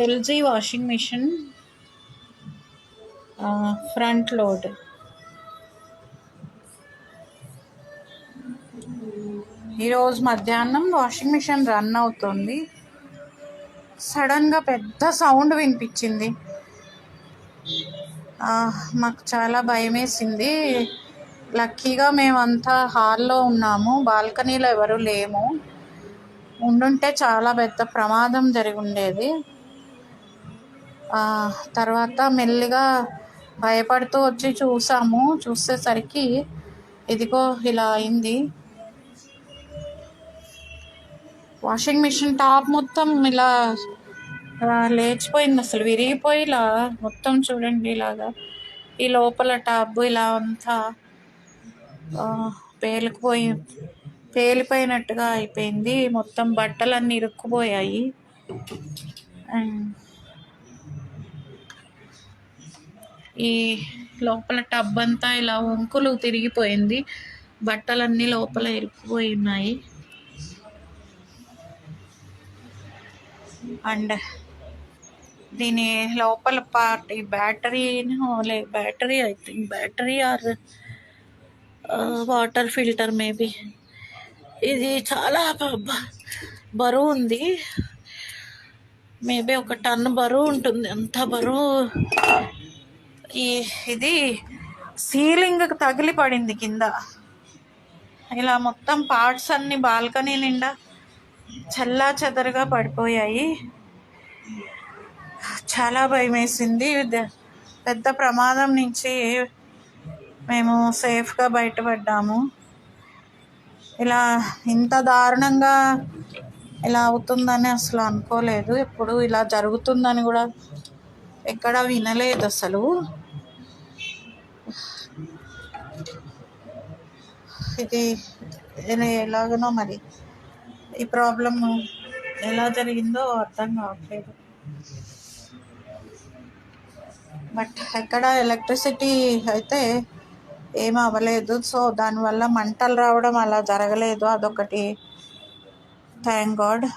LG washing machine front load. ఈరోజు మధ్యాహ్నం washing machine run అవుతుంది. సడన్గా పెద్ద సౌండ్ వినిపించింది. మాకు చాలా భయం వేసింది. లక్కీగా మేమంతా హాల్లో ఉన్నాము, బాల్కనీలో ఎవరు లేము. ఉండుంటే చాలా పెద్ద ప్రమాదం జరిగి ఉండేది. తర్వాత మెల్లిగా భయపడుతూ వచ్చి చూసేసరికి ఇదిగో ఇలా అయింది. వాషింగ్ మిషన్ టాప్ మొత్తం ఇలా లేచిపోయింది, అసలు విరిగిపోయి ఇలా మొత్తం చూడండి, ఇలాగా ఈ లోపల టాప్ ఇలా అంతా పేలిపోయినట్టుగా అయిపోయింది. మొత్తం బట్టలన్నీ ఇరుక్కుపోయాయి. ఈ లోపల టబ్ అంతా ఇలా వంకులు తిరిగిపోయింది, బట్టలన్నీ లోపల ఇరుక్కుపోయి ఉన్నాయి. అండ్ దీని లోపల పార్ట్ ఈ battery I think battery or water filter maybe. ఇది చాలా బరువు ఉంది, మేబీ 1 టన్ బరువు ఉంటుంది. అంత బరువు. ఇది సీలింగ్ తగిలి పడింది కింద. ఇలా మొత్తం పార్ట్స్ అన్ని బాల్కనీ నిండా చల్లా చెదరుగా పడిపోయాయి. చాలా భయం వేసింది. పెద్ద ప్రమాదం నుంచి మేము సేఫ్గా బయటపడ్డాము. ఇలా ఇంత దారుణంగా ఇలా అవుతుందని అసలు అనుకోలేదు. ఎప్పుడు ఇలా జరుగుతుందని కూడా ఎక్కడా వినలేదు అసలు. ఇది ఎలాగనో మరి ఈ ప్రాబ్లం ఎలా జరిగిందో అర్థం కావట్లేదు. బట్ ఎక్కడ ఎలక్ట్రిసిటీ అయితే ఏం అవ్వలేదు. సో దానివల్ల మంటలు రావడం అలా జరగలేదు. అదొకటి, థ్యాంక్ గాడ్.